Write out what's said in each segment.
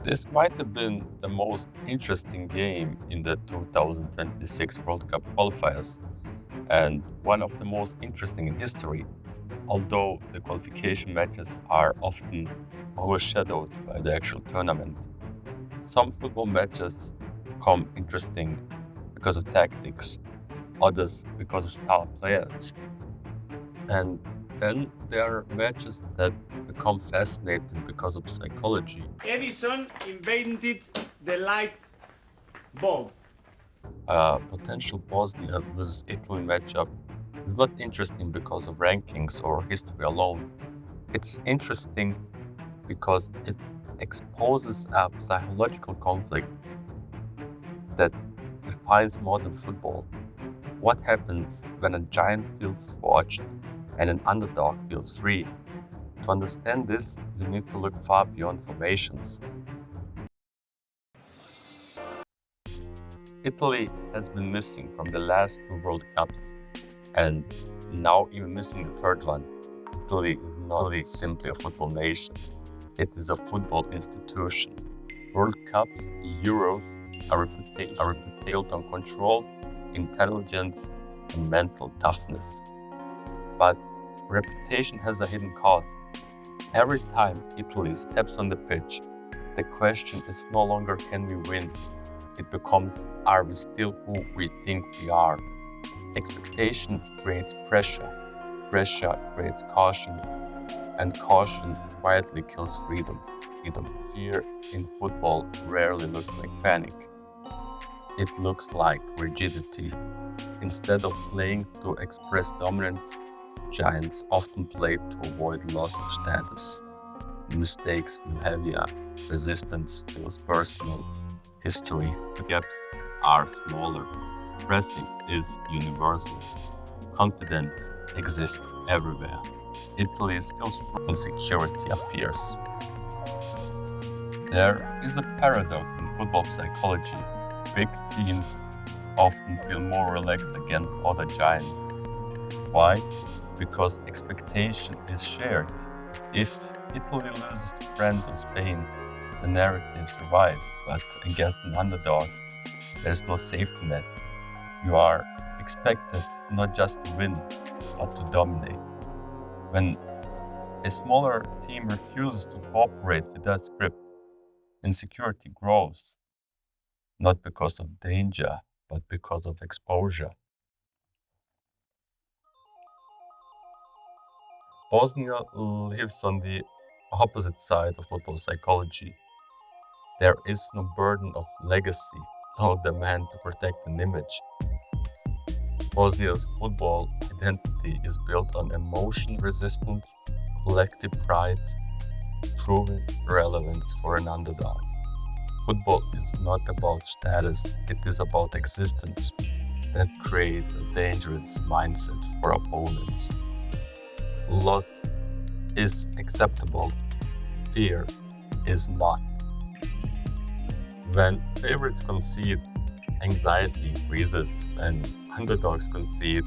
This might have been the most interesting game in the 2026 World Cup qualifiers and one of the most interesting in history, although the qualification matches are often overshadowed by the actual tournament. Some football matches become interesting because of tactics, others because of star players. And then there are matches that become fascinating because of psychology. Edison invented the light bulb. A potential Bosnia vs Italy matchup is not interesting because of rankings or history alone. It's interesting because it exposes a psychological conflict that defines modern football. What happens when a giant feels watched and an underdog feels free? To understand this, you need to look far beyond formations. Italy has been missing from the last two World Cups and now even missing the third one. Italy is not simply a football nation. It is a football institution. World Cups, Euros are built on control, intelligence, and mental toughness. But reputation has a hidden cost. Every time Italy steps on the pitch, the question is no longer can we win? It becomes, are we still who we think we are? Expectation creates pressure, pressure creates caution, and caution quietly kills freedom. Fear in football rarely looks like panic. It looks like rigidity. Instead of playing to express dominance, giants often play to avoid loss of status. Mistakes feel heavier, resistance feels personal, history gaps are smaller, pressing is universal, confidence exists everywhere. Italy is still strong, insecurity appears. There is a paradox in football psychology. Big teams often feel more relaxed against other giants. Why? Because expectation is shared. If Italy loses to France or Spain, the narrative survives, but against an underdog, there's no safety net. You are expected not just to win, but to dominate. When a smaller team refuses to cooperate with that script, insecurity grows, not because of danger, but because of exposure. Bosnia lives on the opposite side of football psychology. There is no burden of legacy, no demand to protect an image. Bosnia's football identity is built on emotion resistance, collective pride, proving relevance for an underdog. Football is not about status, it is about existence. That creates a dangerous mindset for opponents. Loss is acceptable, fear is not. When favorites concede, anxiety increases. When underdogs concede,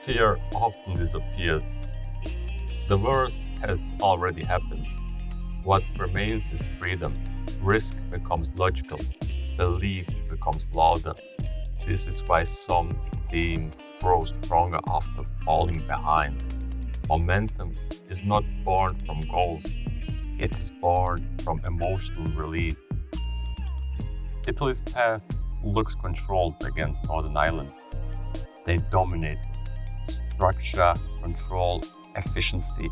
fear often disappears. The worst has already happened. What remains is freedom. Risk becomes logical. Belief becomes louder. This is why some teams grow stronger after falling behind. Momentum is not born from goals. It is born from emotional relief. Italy's path looks controlled against Northern Ireland. They dominate structure, control, efficiency.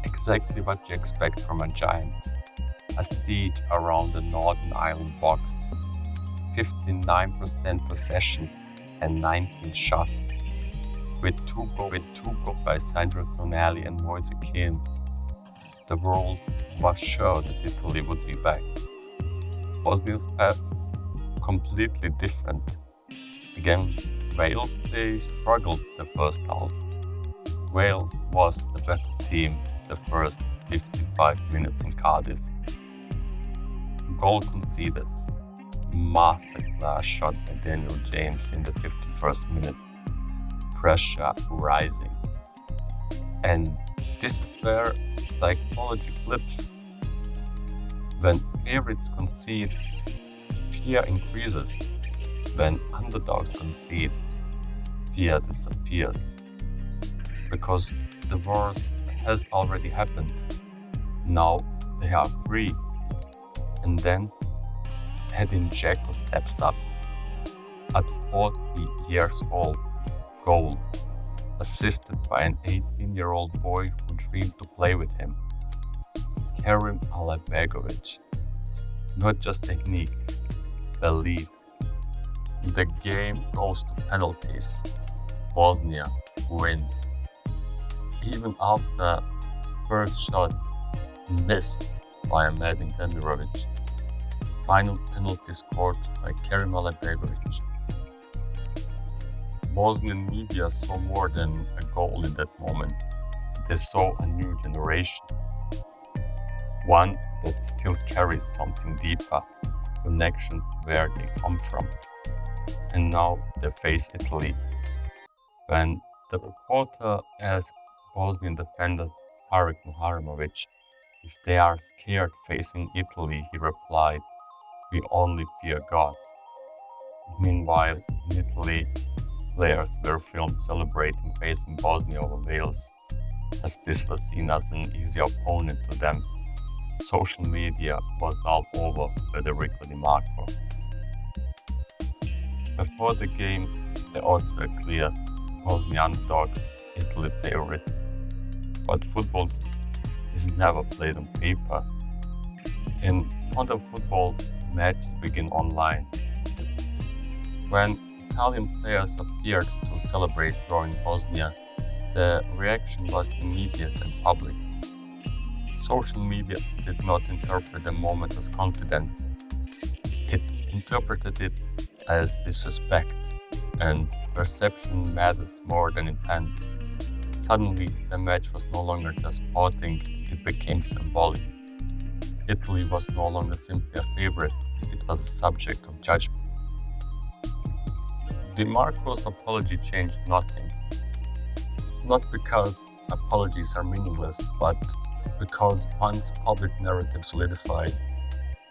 Exactly what you expect from a giant. A siege around the Northern Ireland box. 59% possession and 19 shots. With two goals by Sandro Tonali and Moise Kean, the world was sure that Italy would be back. Bosnia's path completely different. Against Wales, they struggled the first half. Wales was the better team the first 55 minutes in Cardiff. Goal conceded. Masterclass shot by Daniel James in the 51st minute. Pressure rising. And this is where psychology flips. When favorites concede, fear increases. When underdogs concede, fear disappears. Because the worst has already happened. Now they are free. And then Džeko steps up. At 40 years old, goal, assisted by an 18-year-old boy who dreamed to play with him. Muharević. Not just technique, belief. The game goes to penalties. Bosnia wins. Even after first shot missed by Muharević. Final penalty scored by Muharević. Bosnian media saw more than a goal in that moment. They saw a new generation. One that still carries something deeper, connection where they come from. And now they face Italy. When the reporter asked Bosnian defender Muharević if they are scared facing Italy, he replied, "We only fear God." Meanwhile, in Italy, players were filmed celebrating facing Bosnia over Wales, as this was seen as an easy opponent to them. Social media was all over Federico Di Marco. Before the game, the odds were clear: Bosnia underdogs, Italy favorites. But football is never played on paper. In modern football, matches begin online. When Italian players appeared to celebrate drawing Bosnia, the reaction was immediate and public. Social media did not interpret the moment as confidence. It interpreted it as disrespect, and perception matters more than intent. Suddenly, the match was no longer just sporting, it became symbolic. Italy was no longer simply a favorite, it was a subject of judgment. Di Marco's apology changed nothing. Not because apologies are meaningless, but because once public narrative solidified,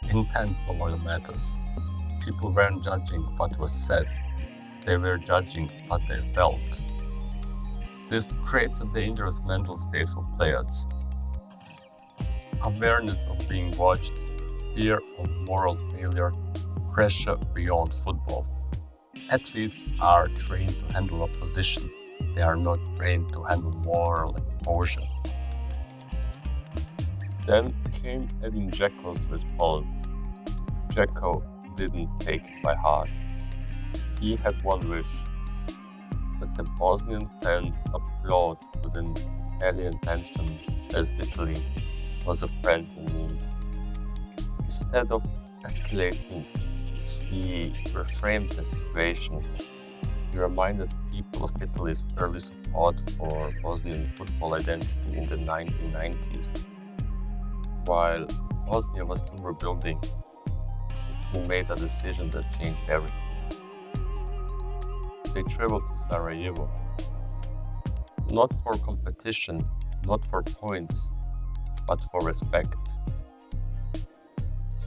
intent no longer matters. People weren't judging what was said, they were judging what they felt. This creates a dangerous mental state for players. Awareness of being watched, fear of moral failure, pressure beyond football. Athletes are trained to handle opposition. They are not trained to handle moral exposure. Then came Džeko's response. Džeko didn't take it by heart. He had one wish: that the Bosnian fans applaud to the Italian anthem as Italy was a friend in need. Instead of escalating, he reframed the situation. He reminded people of Italy's early support for Bosnian football identity in the 1990s. While Bosnia was still rebuilding, he made a decision that changed everything. They traveled to Sarajevo, not for competition, not for points, but for respect.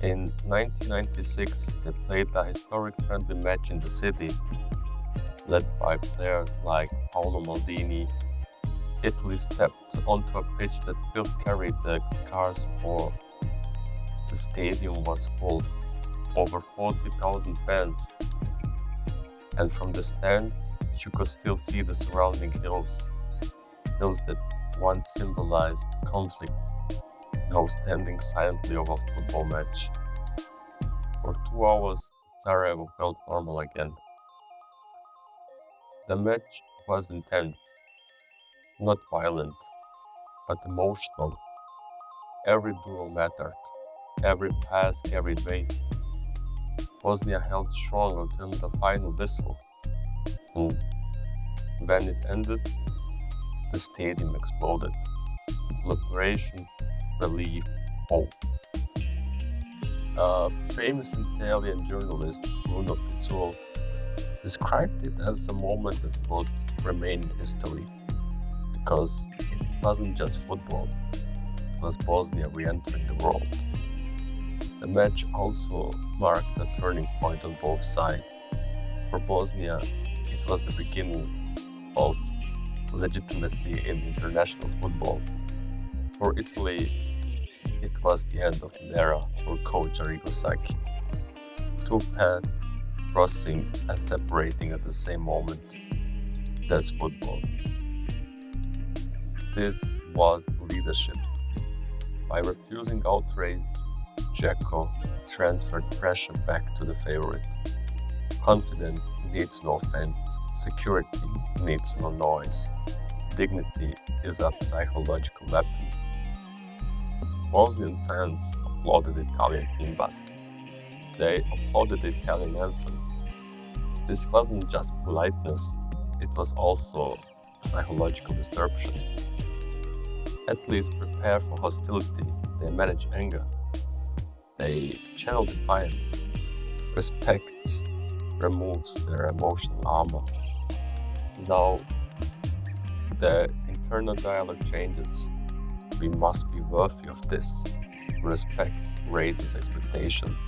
In 1996, they played a historic friendly match in the city, led by players like Paolo Maldini. Italy stepped onto a pitch that still carried the scars for the stadium was full, over 40,000 fans. And from the stands, you could still see the surrounding hills that once symbolized conflict, now standing silently over a football match. For 2 hours, Sarajevo felt normal again. The match was intense, not violent, but emotional. Every duel mattered, every pass carried weight. Bosnia held strong until the final whistle, and when it ended, the stadium exploded. Celebration, relief, hope. A famous Italian journalist, Bruno Pizzol, described it as a moment that would remain in history, because it wasn't just football, it was Bosnia re-entering the world. The match also marked a turning point on both sides. For Bosnia, it was the beginning of legitimacy in international football. For Italy, it was the end of an era for coach Arrigo Sacchi. Two paths crossing and separating at the same moment. That's football. This was leadership. By refusing outrage, Džeko transferred pressure back to the favorite. Confidence needs no fence, security needs no noise. Dignity is a psychological weapon. Bosnian fans applauded the Italian team bus. They applauded the Italian anthem. This wasn't just politeness, it was also psychological disruption. Athletes prepare for hostility, they manage anger, they channel defiance. Respect removes their emotional armor. Now the internal dialogue changes. We must be worthy of this. Respect raises expectations.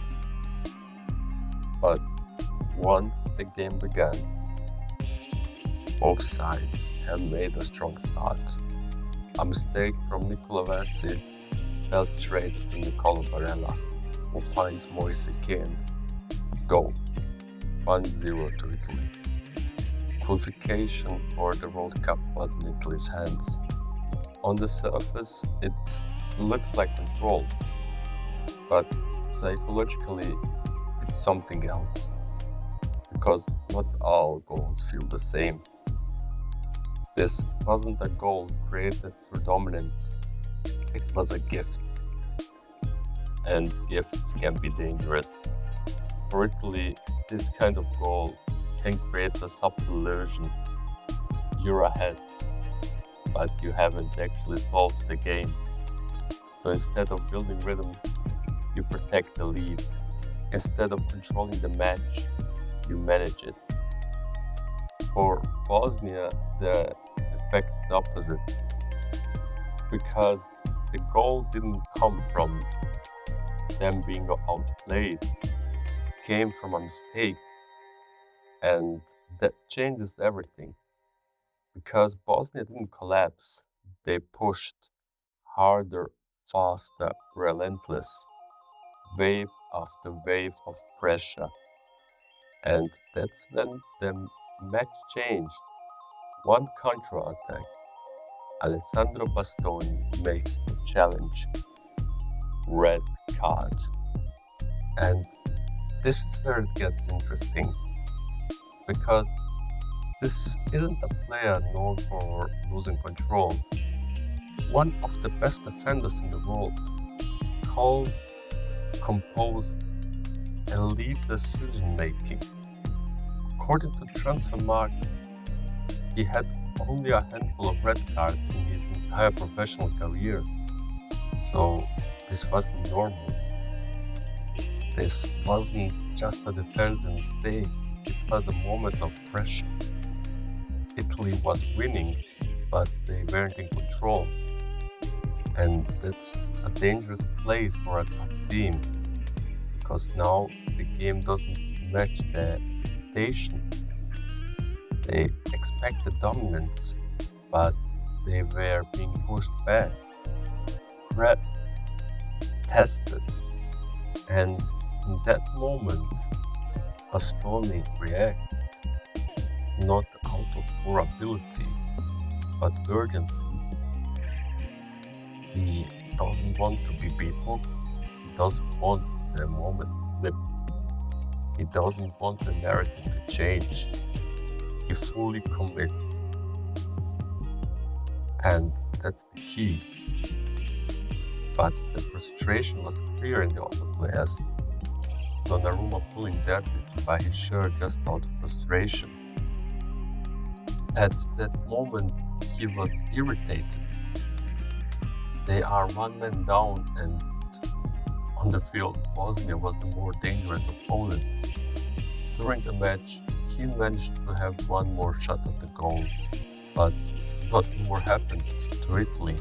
But once the game began, both sides had made a strong start. A mistake from Nikola Versi fell straight to Nicola Barella, who finds Moise Kean. Go. 1-0 to Italy. Qualification for the World Cup was in Italy's hands. On the surface, it looks like control, but psychologically, it's something else. Because not all goals feel the same. This wasn't a goal created through dominance, it was a gift. And gifts can be dangerous. For Italy, this kind of goal can create a subtle illusion. You're ahead, but you haven't actually solved the game. So instead of building rhythm, you protect the lead. Instead of controlling the match, you manage it. For Bosnia, the effect is opposite. Because the goal didn't come from them being outplayed, it came from a mistake. And that changes everything. Because Bosnia didn't collapse, they pushed harder, faster, relentless, wave after wave of pressure. And that's when the match changed. One counter-attack. Alessandro Bastoni makes the challenge. Red card. And this is where it gets interesting. Because this isn't a player known for losing control. One of the best defenders in the world. Calm, composed, and lead decision making. According to Transfermarkt, he had only a handful of red cards in his entire professional career. So this wasn't normal. This wasn't just a defensive mistake, it was a moment of pressure. Italy was winning, but they weren't in control. And that's a dangerous place for a top team. Because now the game doesn't match the expectation. They expected dominance, but they were being pushed back, pressed, tested, and in that moment, Bastoni reacts, not out of poor ability, but urgency. He doesn't want to be beaten, he doesn't want the moment to slip, he doesn't want the narrative to change. He fully commits. And that's the key. But the frustration was clear in the other players. Donnarumma pulling Derdic by his shirt just out of frustration. At that moment, he was irritated. They are one man down, and on the field, Bosnia was the more dangerous opponent. During the match, he managed to have one more shot at the goal, but nothing more happened to Italy.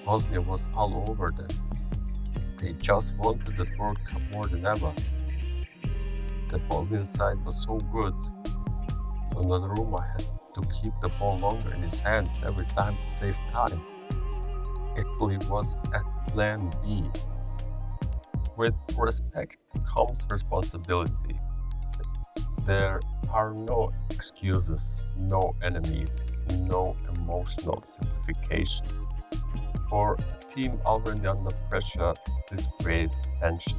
Bosnia was all over them. They just wanted the World Cup more than ever. The Bosnian side was so good. Donnarumma had to keep the ball longer in his hands every time to save time. Italy was at plan B. With respect comes responsibility. There are no excuses, no enemies, no emotional simplification. For a team already under pressure, this creates tension.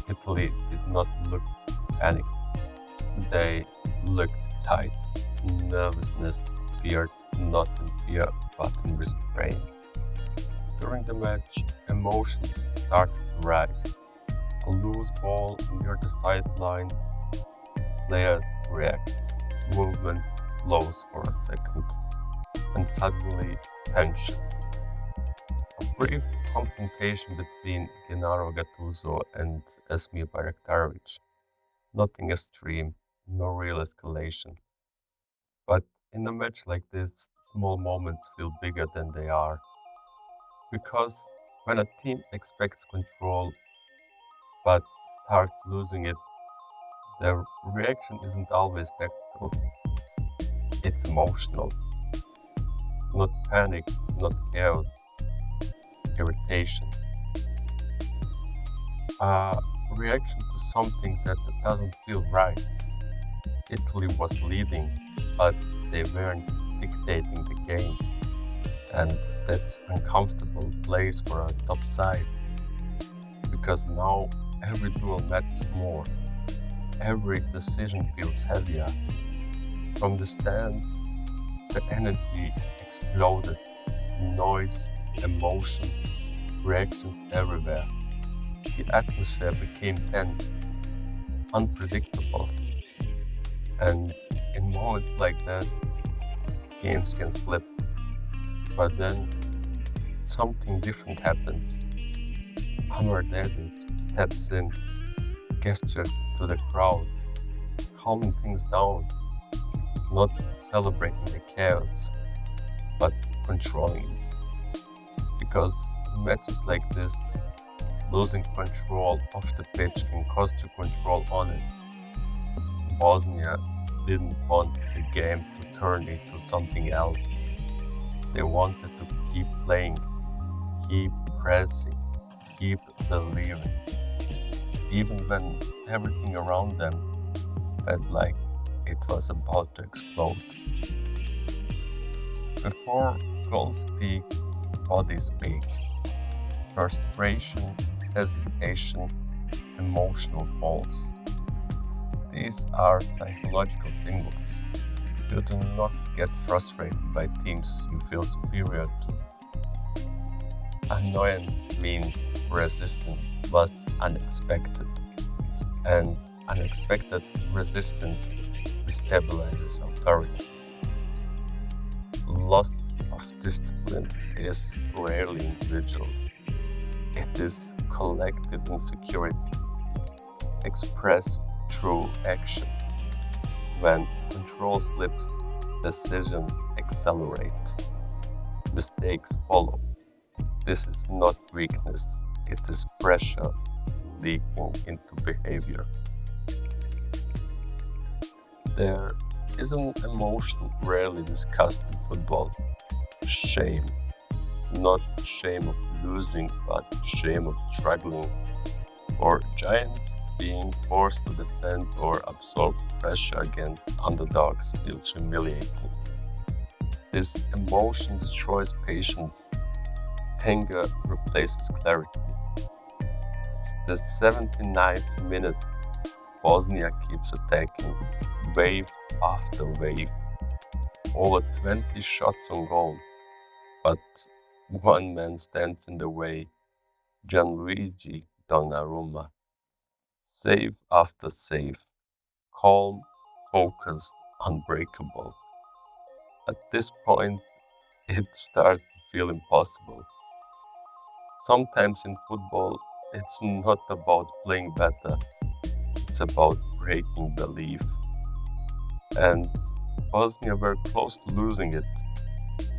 Italy did not look panicked. They looked tight. Nervousness appeared not in fear but in restraint. During the match, emotions started to rise. A loose ball near the sideline, players react. Movement slows for a second, and suddenly tension. A brief confrontation between Gennaro Gattuso and Esmir Bayraktarović. Nothing extreme, no real escalation. But in a match like this, small moments feel bigger than they are. Because when a team expects control but starts losing it, their reaction isn't always tactical. It's emotional. Not panic, not chaos, irritation. A reaction to something that doesn't feel right. Italy was leading, but they weren't dictating the game. And that's uncomfortable place for a top side. Because now every duel matters more. Every decision feels heavier. From the stands, the energy exploded. Noise, emotion, reactions everywhere. The atmosphere became tense, unpredictable. And in moments like that, games can slip. But then something different happens. Muharević steps in, gestures to the crowd, calming things down, not celebrating the chaos, but controlling it. Because in matches like this, losing control of the pitch can cost you control on it. Bosnia didn't want the game to turn into something else. They wanted to keep playing, keep pressing, keep believing. Even when everything around them felt like it was about to explode. Before goals speak, bodies speak. Frustration, hesitation, emotional falls. These are psychological signals. You do not get frustrated by teams you feel superior to. Annoyance means resistance was unexpected, and unexpected resistance destabilizes authority. Loss of discipline is rarely individual. It is collective insecurity, expressed through action. When control slips, decisions accelerate. Mistakes follow. This is not weakness, it is pressure leaking into behavior. There is an emotion rarely discussed in football: shame. Not shame of losing, but shame of struggling. For giants, being forced to defend or absorb pressure against underdogs feels humiliating. This emotion destroys patience. Anger replaces clarity. It's the 79th minute. Bosnia keeps attacking, wave after wave. Over 20 shots on goal, but one man stands in the way. Gianluigi Donnarumma. Save after save. Calm, focused, unbreakable. At this point, it starts to feel impossible. Sometimes in football, it's not about playing better, it's about breaking belief. And Bosnia were close to losing it,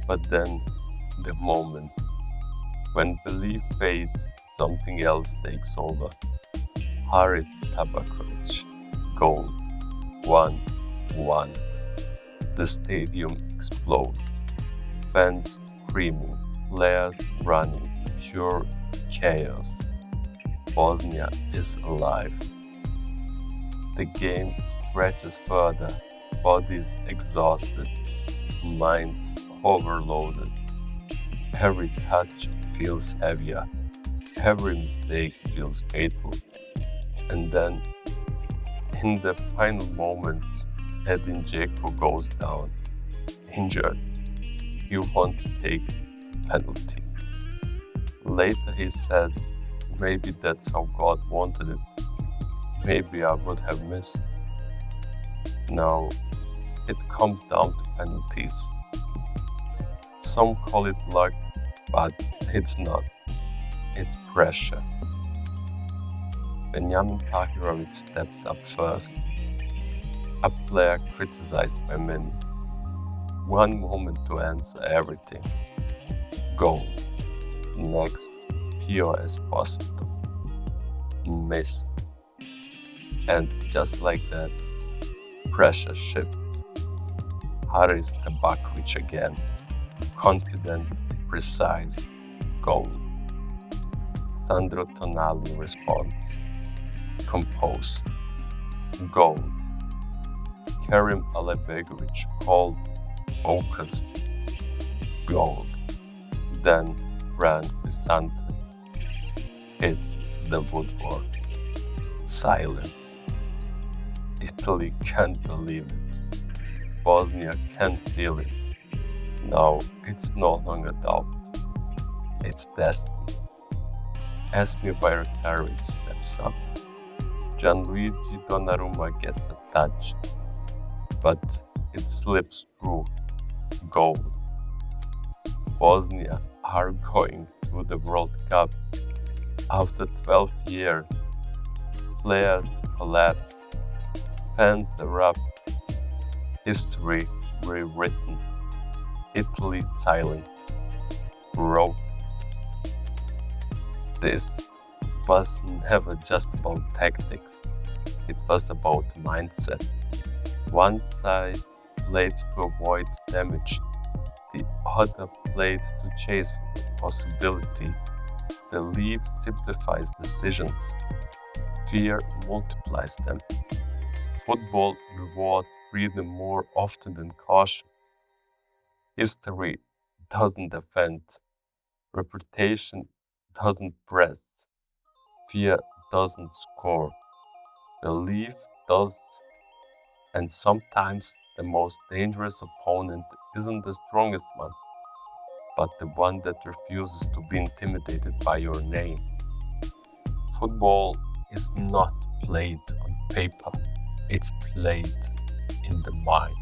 but then the moment when belief fades, something else takes over. Haris Tabaković, goal, 1-1. The stadium explodes. Fans screaming, players running, pure chaos. Bosnia is alive. The game stretches further, bodies exhausted, minds overloaded. Every touch feels heavier, every mistake feels fatal. And then, in the final moments, Džeko goes down, injured. He won't take penalty. Later he says, maybe that's how God wanted it. Maybe I would have missed. Now, it comes down to penalties. Some call it luck, but it's not. It's pressure. Muharević steps up first. A player criticized by many. One moment to answer everything. Goal. Next, pure Esposito. Miss. And just like that, pressure shifts. Haris Tabaković again. Confident, precise, goal. Sandro Tonali responds. Composed. Goal. Kerim Alibegović called, focused, goal. Then Brand Cristante hits the woodwork. Silence. Italy can't believe it. Bosnia can't feel it. Now it's no longer doubt. It's destiny. Esmir Bayraktarović steps up. Gianluigi Donnarumma gets a touch, but it slips through. Goal. Bosnia are going to the World Cup. After 12 years, players collapse, fans erupt, history rewritten, Italy silent, broke. This was never just about tactics, it was about mindset. One side played to avoid damage, the other played to chase possibility. Belief simplifies decisions, fear multiplies them. Football rewards freedom more often than caution. History doesn't defend, reputation doesn't press, fear doesn't score, belief does. And sometimes the most dangerous opponent isn't the strongest one, but the one that refuses to be intimidated by your name. Football is not played on paper, it's played in the mind.